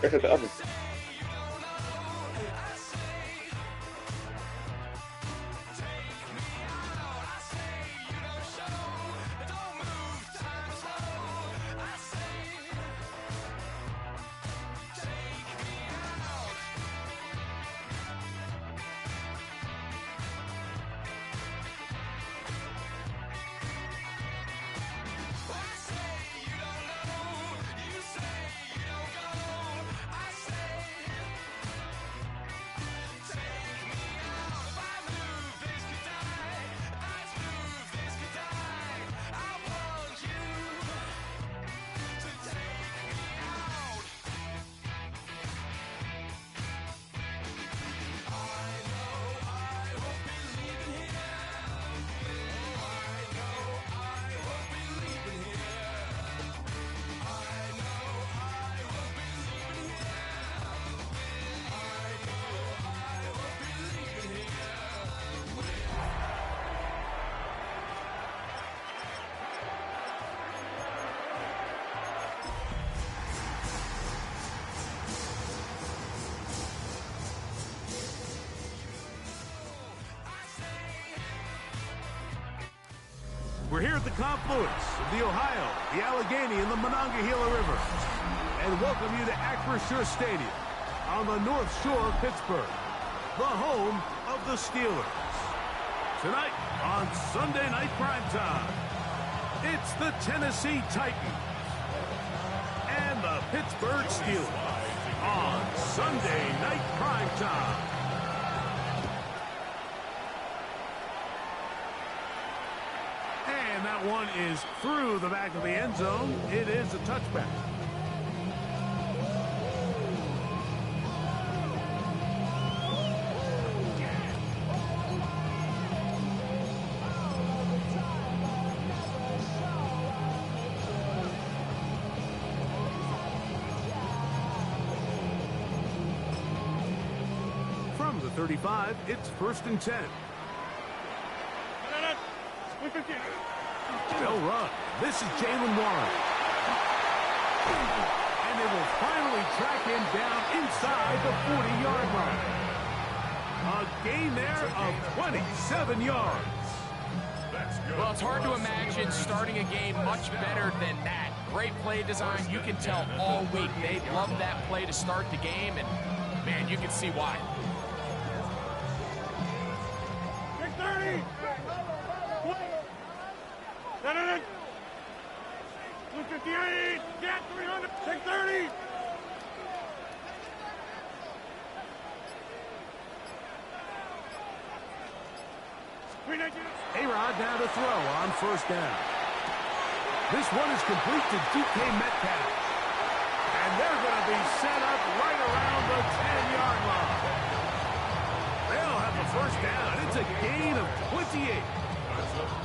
Right at the oven. We're here at the confluence of the Ohio, the Allegheny, and the Monongahela River. And welcome you to Acrisure Stadium on the North Shore of Pittsburgh, the home of the Steelers. Tonight on Sunday Night Primetime, it's the Tennessee Titans and the Pittsburgh Steelers on Sunday Night Primetime. And that one is through the back of the end zone. It is a touchback. From the 35, it's 1st and 10. They'll run. This is Jaylen Warren. And they will finally track him down inside the 40-yard line. A gain there of 27 yards. Well, it's hard to imagine starting a game much better than that. Great play design. You can tell all week they love that play to start the game, and, man, you can see why. 30. 258, get 300, 630. A-Rod now to throw on 1st down. This one is complete to DK Metcalf. And they're going to be set up right around the 10-yard line. They'll have the 1st down. It's a gain of 28.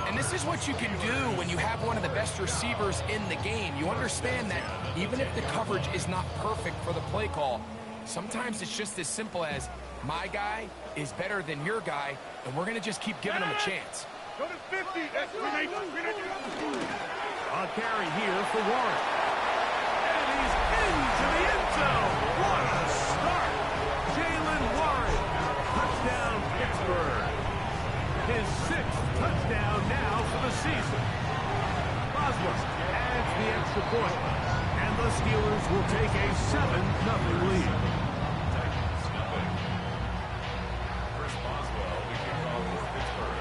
And this is what you can do when you have one of the best receivers in the game. You understand that even if the coverage is not perfect for the play call, sometimes it's just as simple as my guy is better than your guy, and we're going to just keep giving him a chance. Go to 50. That's a carry here for Warren. And he's into the end zone. What a start. Jaylen Warren. Touchdown, Pittsburgh. His 6th touchdown now for the season. Boswell adds the extra point, and the Steelers will take a 7-0 lead. Chris Boswell, the kickoff for Pittsburgh.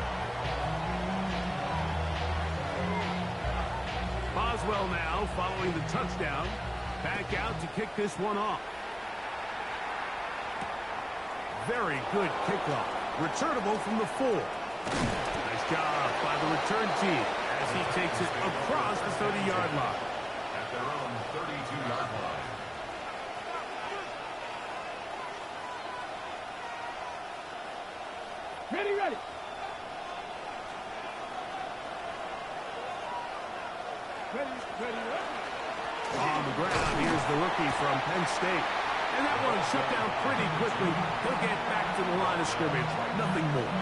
Boswell now following the touchdown, back out to kick this one off. Very good kickoff, returnable from the 4. Nice job by the return team as he takes it across the 30-yard line. At their own 32-yard line. Ready. Ready. On the ground, here's the rookie from Penn State. And that one shut down pretty quickly. He'll get back to the line of scrimmage. Nothing more.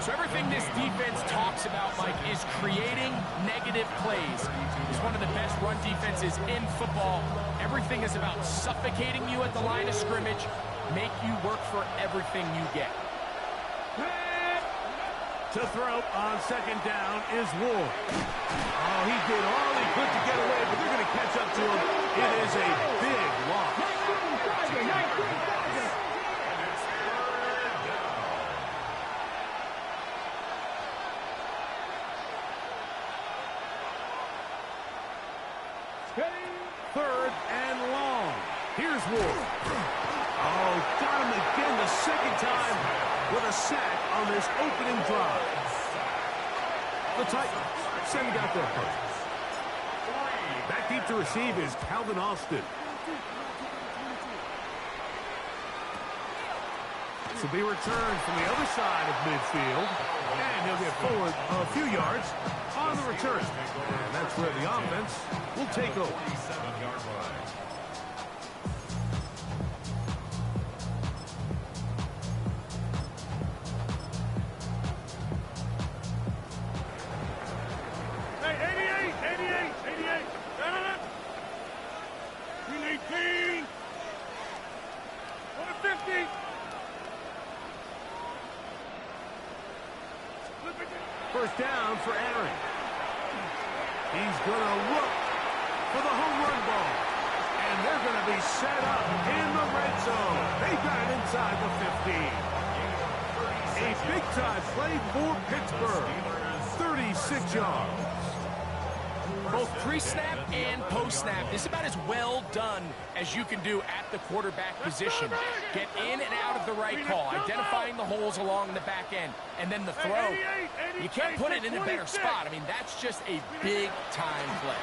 So everything this defense talks about, Mike, is creating negative plays. It's one of the best run defense is in football. Everything is about suffocating you at the line of scrimmage, make you work for everything you get. To throw on second down is Ward. Oh, he did all he could to get away, but they're going to catch up to him. It is a big loss. Third and long. Here's Ward. Oh, got him again the second time with a sack on this opening drive. The Titans send it out there first. Back deep to receive is Calvin Austin. This will be returned from the other side of midfield. And he'll get forward a few yards on the return. And that's where the offense will take over. 47-yard line. Hey, 88. We need team. 150. First down for Aaron. He's going to look for the home run ball. And they're going to be set up in the red zone. They got it inside the 15. A big-time play for Pittsburgh. 36 yards. Both pre-snap and post-snap, this is about as well done as you can do at the quarterback position. Get in and out of the right call, identifying the holes along the back end, and then the throw. You can't put it in a better spot. I mean, that's just a big-time play.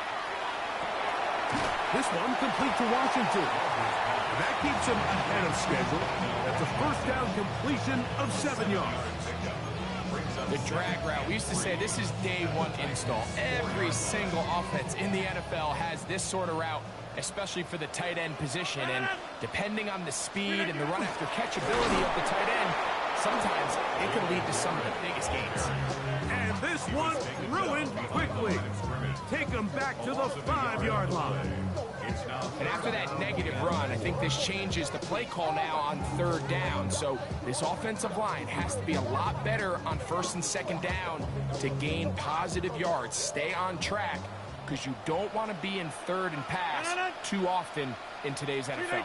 This one complete to Washington. That keeps him ahead of schedule. That's a first down completion of 7 yards. The drag route, we used to say this is day one install. Every single offense in the NFL has this sort of route, especially for the tight end position. And depending on the speed and the run after catch ability of the tight end, sometimes it can lead to some of the biggest gains. And this one ruined quickly. Take them back to the 5-yard line. And after that negative run, I think this changes the play call now on third down. So this offensive line has to be a lot better on first and second down to gain positive yards. Stay on track because you don't want to be in third and pass too often in today's NFL.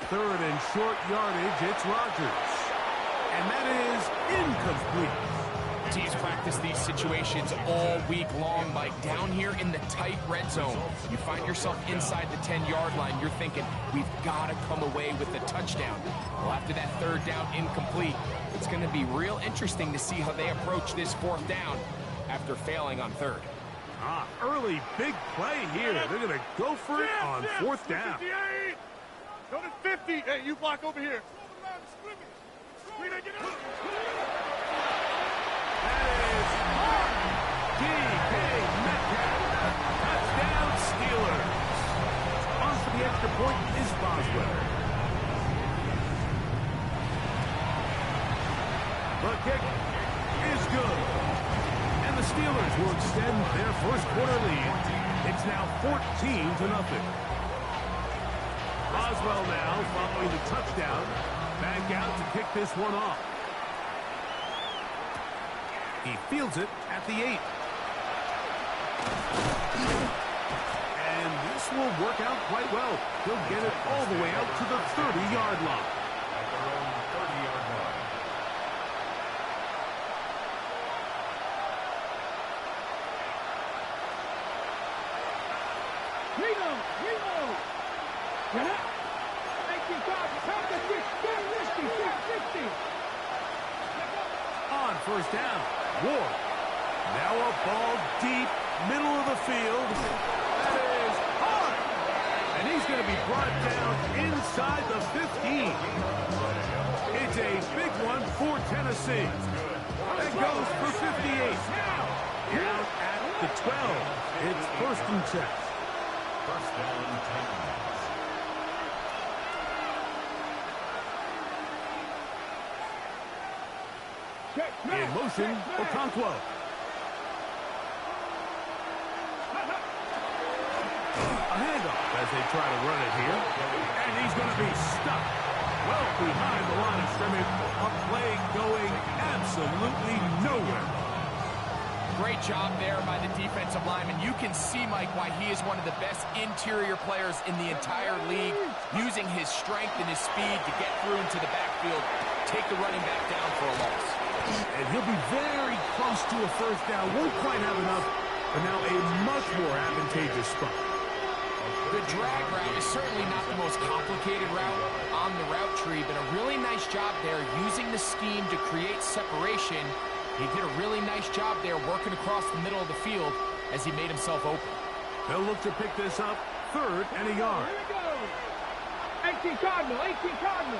Third and short yardage, it's Rodgers. And that is incomplete. Teams practice these situations all week long, Mike. Down here in the tight red zone, you find yourself inside the 10-yard line. You're thinking, we've got to come away with a touchdown. Well, after that third down incomplete, it's going to be real interesting to see how they approach this fourth down after failing on third. Early big play here. They're going to go for it on fourth down. Go to 50. Hey, you block over here. DK Metcalf. Touchdown Steelers. On for the extra point is Boswell. The kick is good. And the Steelers will extend their first quarter lead. It's now 14-0. Boswell now following the touchdown. Back out to kick this one off. He fields it at the 8. And this will work out quite well. He'll get it all the way out to the 30-yard line. At their own 30-yard line. On first down, Ward. Now a ball deep, middle of the field. That is hard. And he's going to be brought down inside the 15. It's a big one for Tennessee. That goes for 58. Down at the 12. It's first and 10. First down, Titans. In motion, Okonkwo. as they try to run it here. And he's going to be stuck well behind the line of scrimmage. A play going absolutely nowhere. Great job there by the defensive lineman. You can see, Mike, why he is one of the best interior players in the entire league, using his strength and his speed to get through into the backfield, take the running back down for a loss. And he'll be very close to a first down. Won't quite have enough, but now a much more advantageous spot. The drag route is certainly not the most complicated route on the route tree, but a really nice job there using the scheme to create separation. He did a really nice job there working across the middle of the field as he made himself open. They'll look to pick this up, 3rd and a yard. Here we go. 18 Cardinal, 18 Cardinal.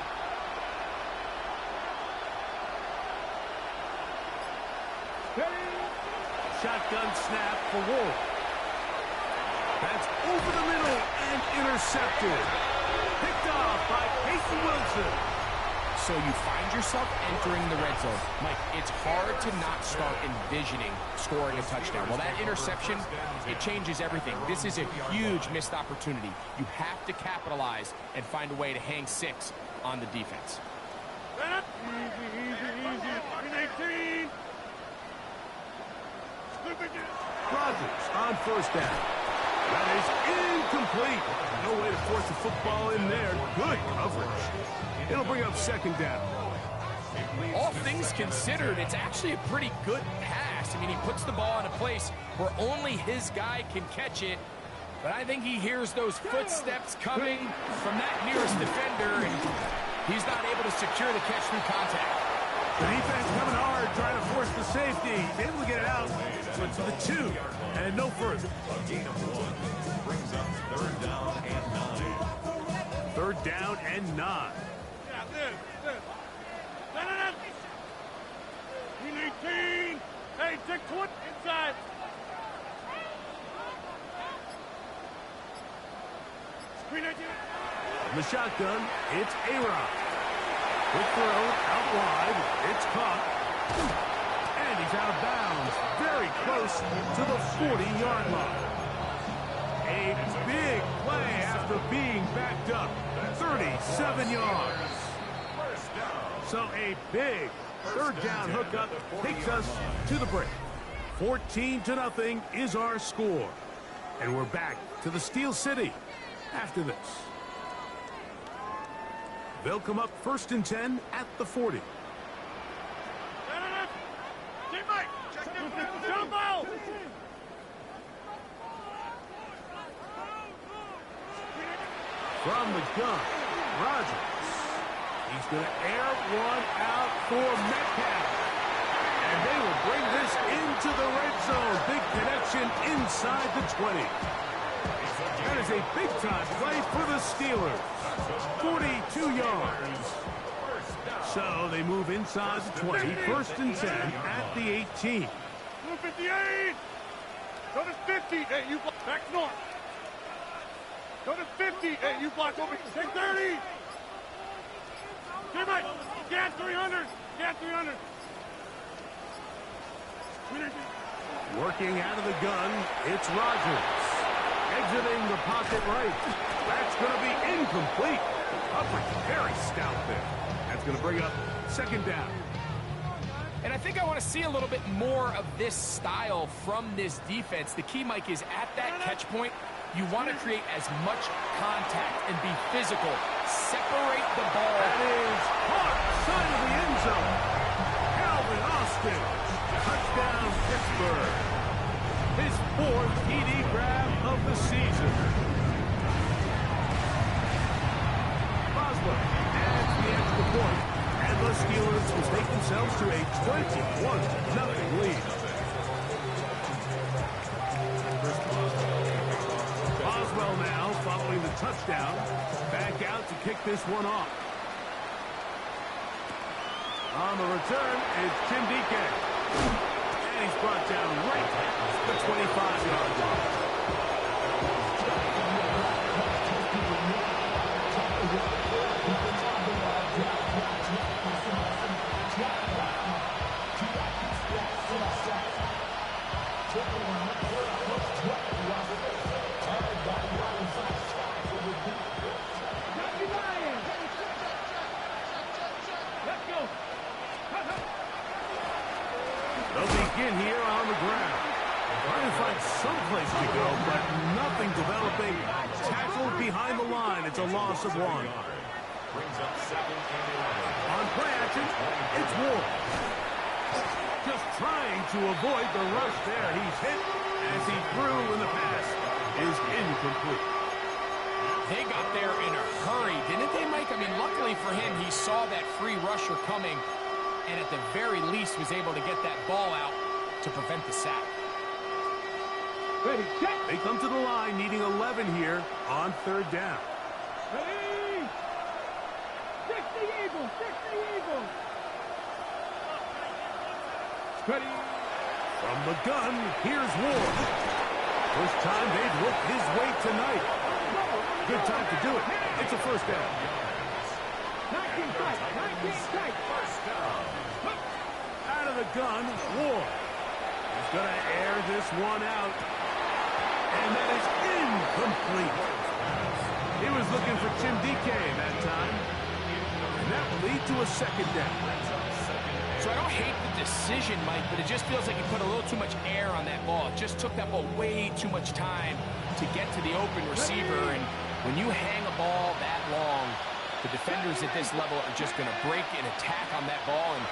Shotgun snap for Wolf. That's over the middle and intercepted. Picked off by Casey Wilson. So you find yourself entering the red zone. Mike, it's hard to not start envisioning scoring a touchdown. Well, that interception, it changes everything. This is a huge missed opportunity. You have to capitalize and find a way to hang 6 on the defense. Easy. 18. Rodgers on first down. That is incomplete. No way to force the football in there. Good coverage. It'll bring up 2nd down. All things considered, it's actually a pretty good pass. I mean, he puts the ball in a place where only his guy can catch it. But I think he hears those footsteps coming from that nearest defender, and he's not able to secure the catch through contact. The defense coming hard, trying to force the safety. Able to get it out, but to the 2 and no further. A gain of 1 brings up 3rd down and 9. 3rd down and 9. Yeah, this. 18. Hey, take 20 inside. Screen 18. From the shotgun, it's A-Rod. Quick throw, out wide. It's caught. And he's out of bounds. Very close to the 40-yard line. A big play after being backed up. 37 yards. So a big 3rd down hookup takes us to the break. 14-0 is our score. And we're back to the Steel City after this. They'll come up 1st and 10 at the 40. From the gun, Rodgers. He's going to air one out for Metcalf. And they will bring this into the red zone. Big connection inside the 20. That is a big-time play for the Steelers. 42 yards. So they move inside the 20. 1st and 10 at the 18. 58. Go to 50. Hey, you block back north. Go to 50. Hey, you block over. Take 30. Get right. Gas 300. Gas 300. Working out of the gun, it's Rodgers. Exiting the pocket right. That's going to be incomplete. Coverage very stout there. That's going to bring up 2nd down. And I think I want to see a little bit more of this style from this defense. The key, Mike, is at that catch point, you want to create as much contact and be physical. Separate the ball. That is caught side of the end zone. Calvin Austin. Touchdown, Pittsburgh. His 4th TD grab of the season. Boswell adds the extra point, and the Steelers will take themselves to a 21-0 lead. Boswell now following the touchdown. Back out to kick this one off. On the return, it's Tim DK. And he's brought down right at the 25-yard line. someplace to go, but nothing developing. Tackled behind the line. It's a loss of 1. Brings up 2nd and 11. On play action, it's Ward. Just trying to avoid the rush there. He's hit as he threw when the pass is incomplete. They got there in a hurry, didn't they, Mike? I mean, luckily for him, he saw that free rusher coming, and at the very least was able to get that ball out to prevent the sack. Ready, set. They come to the line needing 11 here on 3rd down. Ready. 60 Eagles, 60 Eagles. Ready. From the gun, here's Ward. First time they've looked his way tonight. Good time to do it. It's a 1st down. 19 tight, 19 tight. First down. Out of the gun, Ward. He's going to air this one out. And that is incomplete. He was looking for Tim DK that time. And that will lead to a 2nd down. So I don't hate the decision, Mike, but it just feels like he put a little too much air on that ball. It just took that ball way too much time to get to the open receiver. And when you hang a ball that long, the defenders at this level are just going to break and attack on that ball. And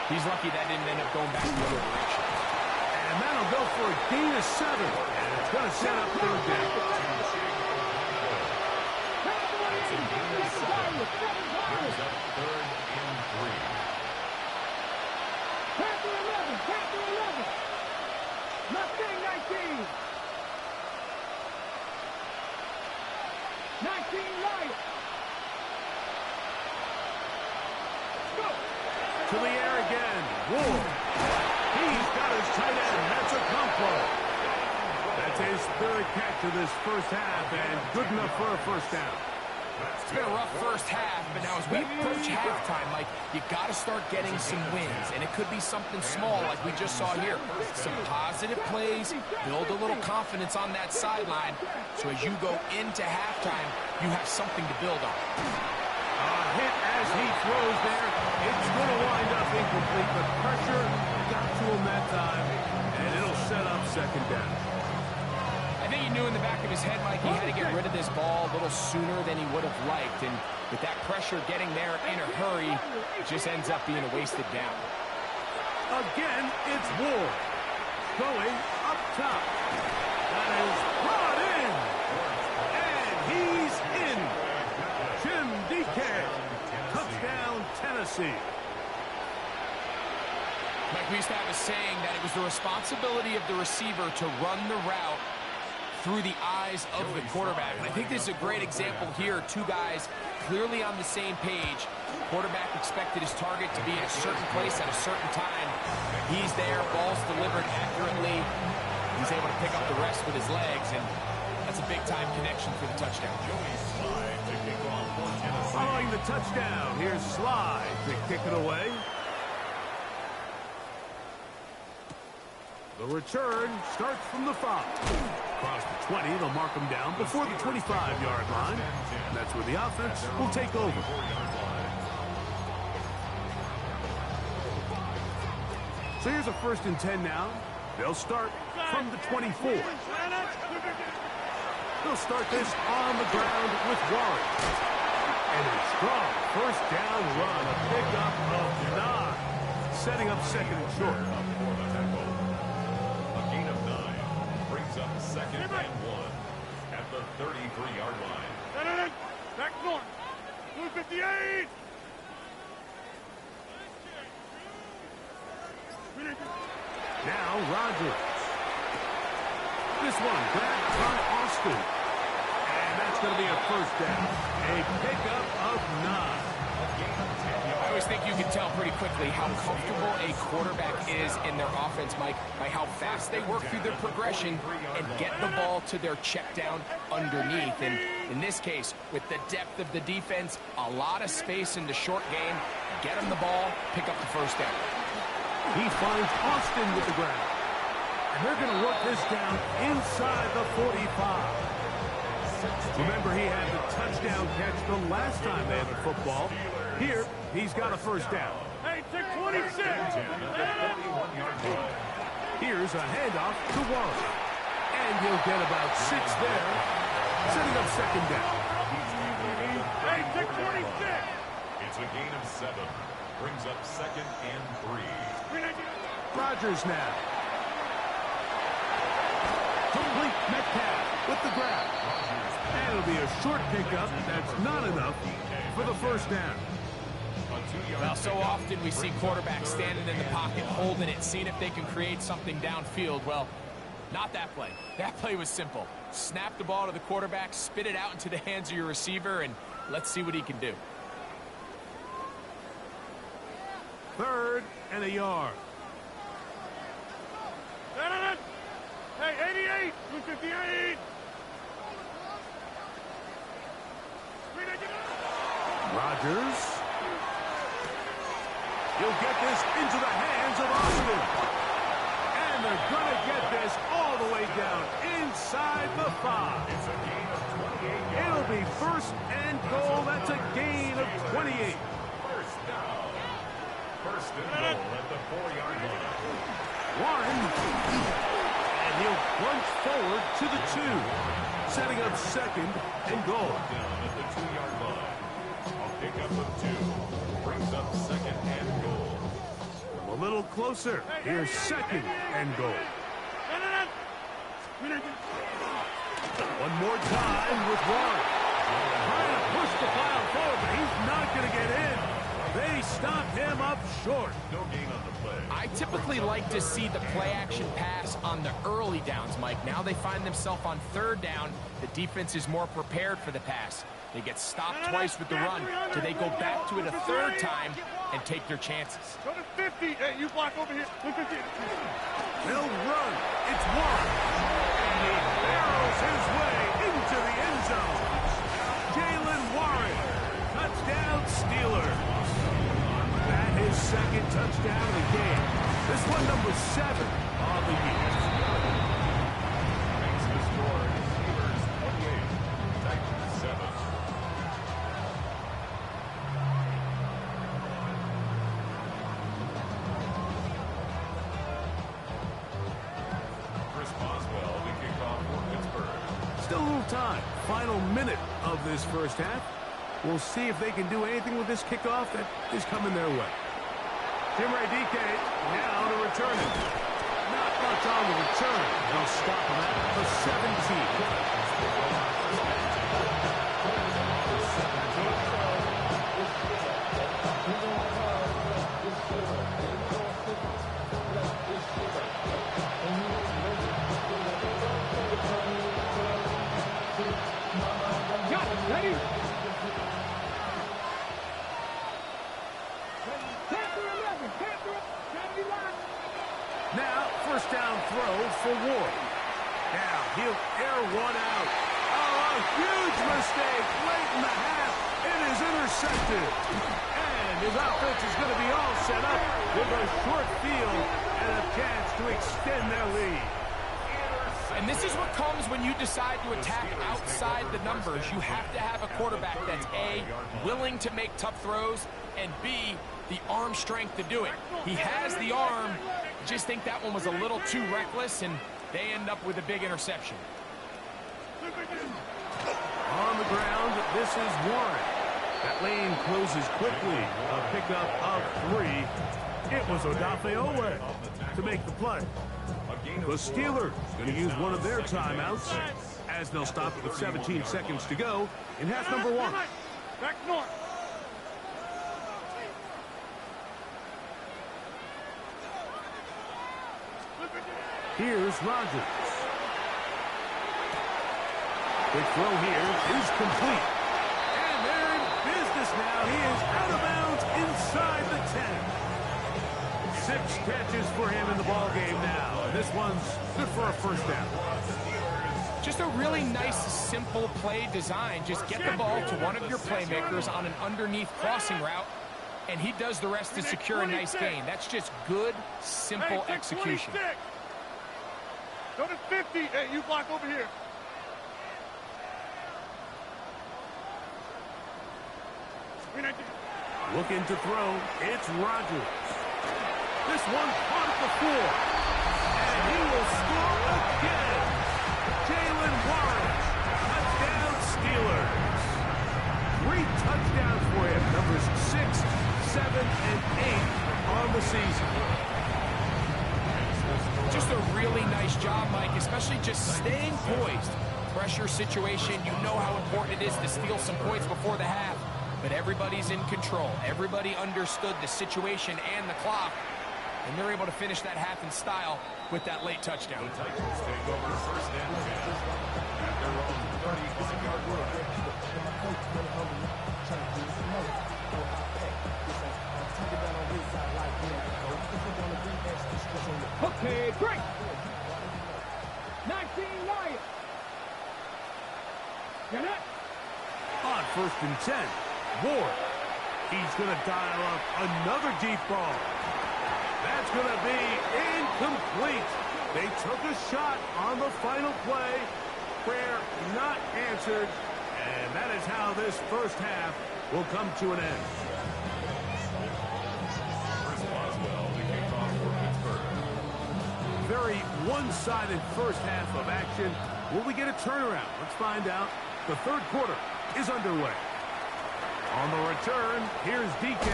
he's lucky that didn't end up going back the other direction. And that'll go for a gain of 7. And it's going to set up 3rd down. Brings up 3rd and 3. Panther 11, Panther 11. Mustang 19. 19 right. Go. To the air again. Ward. He's got his tight end. That's a combo. That's his 3rd catch of this 1st half, and good enough for a 1st down. It's been a rough 1st half, but now as we approach halftime, Mike, you got to start getting some wins, and it could be something small like we just saw here. Some positive plays, build a little confidence on that sideline, so as you go into halftime, you have something to build on. Hit as he throws there. It's going to wind up incomplete, but pressure got to him that time, and it'll set up 2nd down. I think he knew in the back of his head, Mike, he had to get rid of this ball a little sooner than he would have liked. And with that pressure getting there in a hurry, it just ends up being a wasted down. Again, it's Ward. Going up top. That is brought in. And he's in. Tim DK. Touchdown, Tennessee. Mike, we used to have a saying that it was the responsibility of the receiver to run the route through the eyes of the quarterback. And I think this is a great example here. 2 guys clearly on the same page. Quarterback expected his target to be in a certain place at a certain time. He's there, ball's delivered accurately. He's able to pick up the rest with his legs, and that's a big-time connection for the touchdown. Following the touchdown, here's Slide to kick it away. The return starts from the 5. Across the 20, they'll mark him down before the 25-yard line. And that's where the offense will take over. So here's a 1st and 10 now. They'll start from the 24. They'll start this on the ground with Warren. And a strong 1st down run, a pickup of 9. Setting up 2nd and short. Up 2nd and 1 at the 33-yard line. Back north. 258. Now Rogers. This one grabbed by Austin. And that's going to be a 1st down. A pickup of 9. I always think you can tell pretty quickly how comfortable a quarterback is in their offense, Mike, by how fast they work through their progression and get the ball to their check down underneath. And in this case, with the depth of the defense, a lot of space in the short game, get them the ball, pick up the 1st down. He finds Austin with the ground. And they're going to work this down inside the 45. Remember, he had the touchdown catch the last time they had the football. Here, he's got a 1st down. Hey, 626. Here's a handoff to Warren. And he'll get about 6 there, setting up second down. Hey, 646. It's a gain of 7. Brings up 2nd and 3. Rodgers now. Complete Metcalf with the grab. And it'll be a short pickup. That's not enough for the first down. Well, so often we see quarterbacks standing in the pocket, holding it, seeing if they can create something downfield. Well, not that play. That play was simple. Snap the ball to the quarterback, spit it out into the hands of your receiver, and let's see what he can do. 3rd and a yard. Hey, 88, 258. Rodgers. He'll get this into the hands of Austin. And they're going to get this all the way down inside the 5. It's a gain of 28 yards. It'll be 1st and goal. That's a gain of 28. First down. 1st and goal at the 4-yard line. Warren. And he'll plunge forward to the 2. Setting up 2nd and goal. Down at the 2-yard line. A pickup of 2. Brings up 2nd and goal. A little closer. Here's 2nd and goal. One more time with Warren. Trying to push the pile forward, but he's not going to get in. They stop him up short. No gain on the play. I typically like to see the play-action pass on the early downs, Mike. Now they find themselves on 3rd down. The defense is more prepared for the pass. They get stopped twice with the run. Do they go back to it a 3rd time and take their chances? Go to 50. Hey, you block over here. 50. They'll run. It's Warren. And he barrels his way into the end zone. Jaylen Warren. Touchdown Steelers. That is 2nd touchdown of the game. This one number 7 on the year. Makes the score. Steelers 28. Titans 7. Chris Boswell to kick off for Pittsburgh. Still a little time. Final minute of this first half. We'll see if they can do anything with this kickoff that is coming their way. Timray DK now to return it. Not much on the return. They'll stop him at the 17. Got it. Ready? Now, first down throw for Ward. Now, he'll air one out. Oh, a huge mistake late in the half. It is intercepted. And his offense is going to be all set up with a short field and a chance to extend their lead. And this is what comes when you decide to attack outside the numbers. You have to have a quarterback that's A, willing to make tough throws, and B, the arm strength to do it. He has the arm. Just think that one was a little too reckless, and they end up with a big interception. On the ground, this is Warren. That lane closes quickly. A pickup of 3. It was Odafe Owe to make the play. The Steelers going to use one of their timeouts as they'll stop it with 17 seconds to go in half number 1. Back north. Here's Rodgers. Quick throw here is complete. And they're in business now. He is out of bounds inside the 10. 6 catches for him in the ball game now. This one's good for a first down. Just a really nice, simple play design. Just get the ball to one of your playmakers on an underneath crossing route, and he does the rest to secure a nice gain. That's just good, simple execution. Go to 50. Hey, you block over here. Looking to throw. It's Rodgers. This one caught at the 4. And he will score again. nice job, Mike, especially just staying poised. Pressure situation, you know how important it is to steal some points before the half, but everybody's in control. Everybody understood the situation and the clock, and they're able to finish that half in style with that late touchdown. The Titans take over first and 10 at their own 35-yard line. Okay, break. 19 Lions. Get it. On first and 10, Ward. He's going to dial up another deep ball. That's going to be incomplete. They took a shot on the final play. Prayer not answered. And that is how this first half will come to an end. Chris Boswell, the kickoff for Pittsburgh. Very one-sided first half of action. Will we get a turnaround? Let's find out. The third quarter is underway. On the return, here's DK.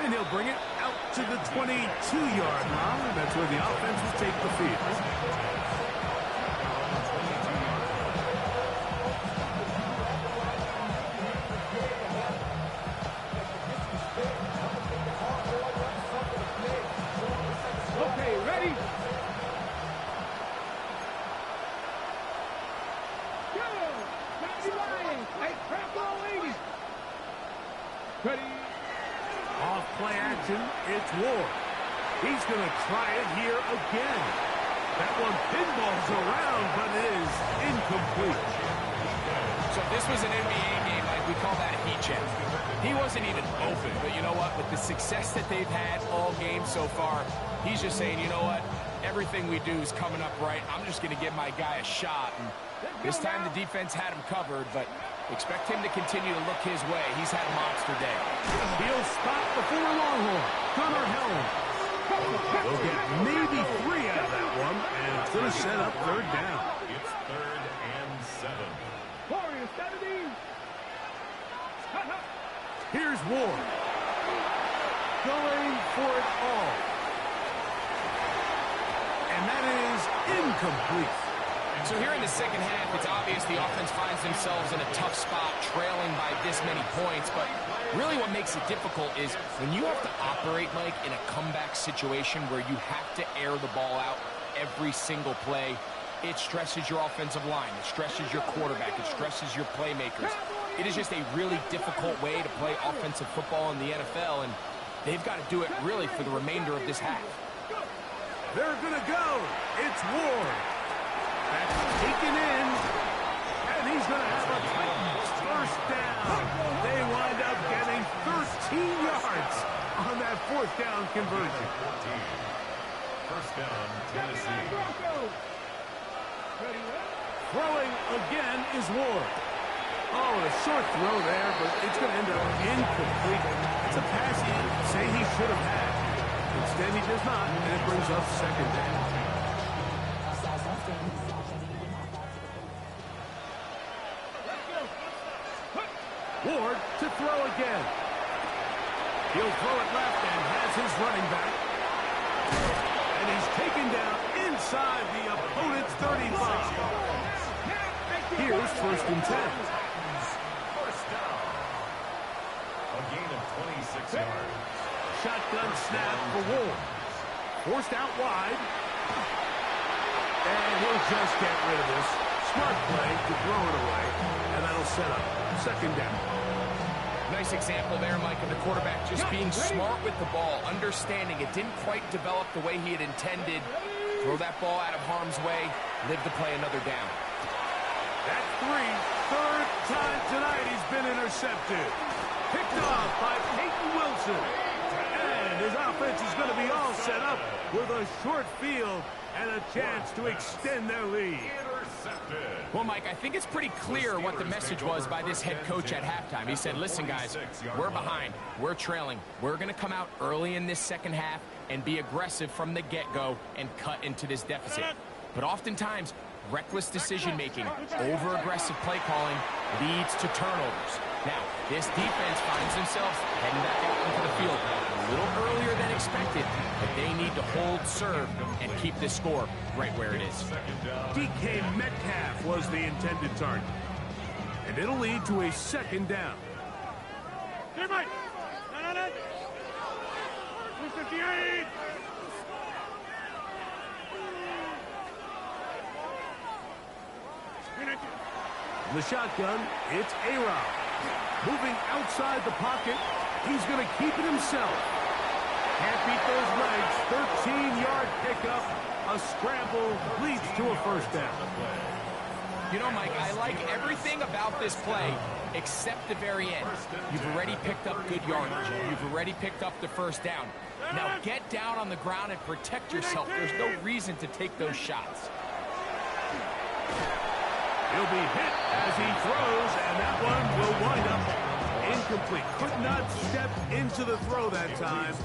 And he'll bring it out to the 22-yard line. That's where the offense will take the field. Off play action, it's Ward. He's going to try it here again. That one pinballs around, but it is incomplete. So this was an NBA game, like we call that a heat check. He wasn't even open, but you know what? With the success that they've had all game so far, he's just saying, you know what? Everything we do is coming up right. I'm just going to give my guy a shot. And this time the defense had him covered, but expect him to continue to look his way. He's had a monster day. He'll spot the former Longhorn, Gunnar Helm. They'll get maybe 3 out of that one, and it's going to set up third down. It's 3rd and 7. Warriors 70. Here's Ward. Going for it all. And that is incomplete. So here in the second half, it's obvious the offense finds themselves in a tough spot, trailing by this many points. But really what makes it difficult is when you have to operate, Mike, in a comeback situation where you have to air the ball out every single play, it stresses your offensive line. It stresses your quarterback. It stresses your playmakers. It is just a really difficult way to play offensive football in the NFL, and they've got to do it really for the remainder of this half. They're going to go. It's Ward. That's taken in, and he's going to have a Titans first down. They wind up getting 13 yards on that fourth down conversion. 14. First down, Tennessee. Throwing again is Ward. Oh, a short throw there, but it's going to end up incomplete. It's a pass he'd say he should have had. Instead, he does not, and it brings up second down. Ward to throw again. He'll throw it left and has his running back. And he's taken down inside the opponent's 35. Here's first and 10. First down. A gain of 26 yards. Shotgun snap for Ward. Forced out wide. And he'll just get rid of this. Smart play to throw it away. And that'll set up second down. Nice example there, Mike, of the quarterback just being smart with the ball, understanding it didn't quite develop the way he had intended. Throw that ball out of harm's way, live to play another down. That's 3. Third time tonight he's been intercepted. Picked off by Peyton Wilson. And his offense is going to be all set up with a short field and a chance to extend their lead. Well, Mike, I think it's pretty clear what the message was by this head coach at halftime. He said, listen, guys, we're behind. We're trailing. We're going to come out early in this second half and be aggressive from the get-go and cut into this deficit. But oftentimes, reckless decision-making, over-aggressive play calling leads to turnovers. Now, this defense finds themselves heading back out into the field. A little earlier than expected, but they need to hold serve and keep this score right where it is. DK Metcalf was the intended target. And it'll lead to a second down. Teammate! No. 258! In the shotgun, it's A-Rod. Moving outside the pocket, he's going to keep it himself. Can't beat those legs. 13-yard pickup. A scramble leads to a first down. You know, Mike, I like everything about this play except the very end. You've already picked up good yardage. You've already picked up the first down. Now get down on the ground and protect yourself. There's no reason to take those shots. He'll be hit as he throws, and that one will wind up incomplete. Could not step into the throw that time.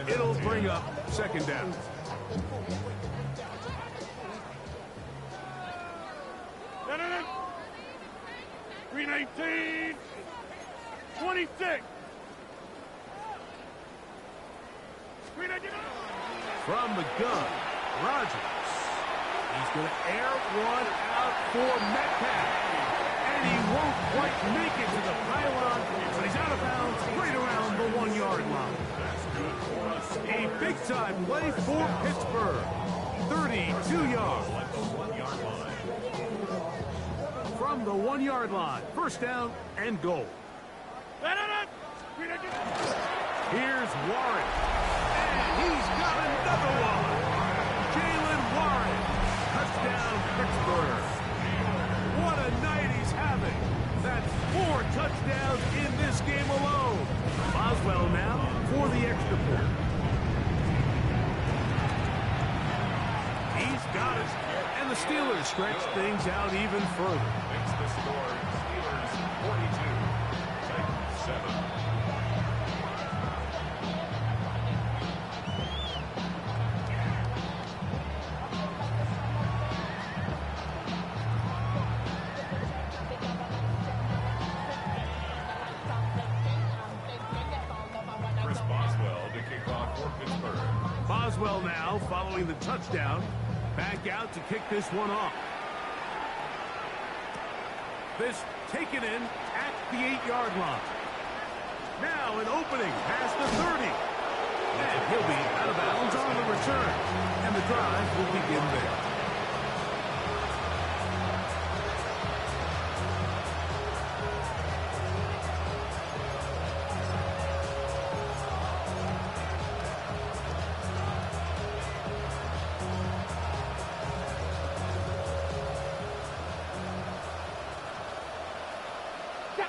It'll bring up second down. No. 319. 26. 319. From the gun, Rodgers. He's going to air one out for Metcalf. And he won't quite make it to the pylon, but he's out of bounds right around the 1-yard line. A big-time play for Pittsburgh. 32 yards. From the 1-yard line. First down and goal. Here's Warren. And he's got another one. Jaylen Warren. Touchdown, Pittsburgh. What a night he's having. That's 4 touchdowns in this game alone. Boswell now for the extra point. He's got it. And the Steelers stretch things out even further. Makes the score Steelers 42, Titans 7. Boswell now following the touchdown. Back out to kick this one off. This taken in at the 8-yard line. Now an opening past the 30. And he'll be out of bounds on the return. And the drive will begin there.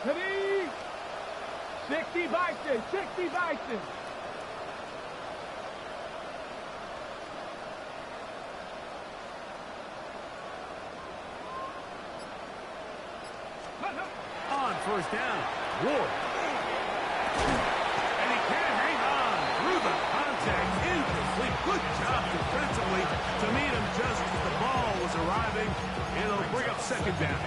Ready? 60 Bison, 60 Bison. On first down, Ward. And he can't hang on through the contact. Incomplete. Good job defensively to meet him just as the ball was arriving. It'll bring up second down.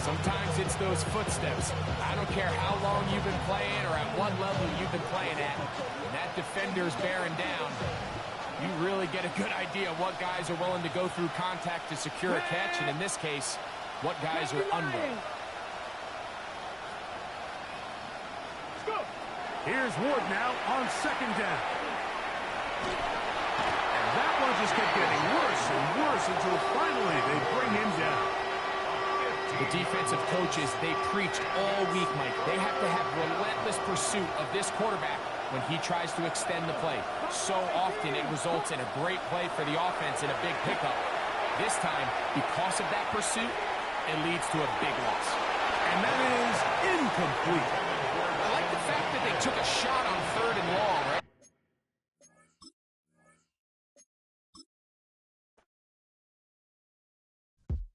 Sometimes it's those footsteps. I don't care how long you've been playing or at what level you've been playing at. When that defender's bearing down, you really get a good idea of what guys are willing to go through contact to secure a catch, and in this case, what guys are unwilling. Here's Ward now on second down. And that one just kept getting worse and worse until finally they bring him down. The defensive coaches, they preached all week, Mike. They have to have relentless pursuit of this quarterback when he tries to extend the play. So often it results in a great play for the offense and a big pickup. This time, because of that pursuit, it leads to a big loss. And that is incomplete. I like the fact that they took a shot on 3rd and long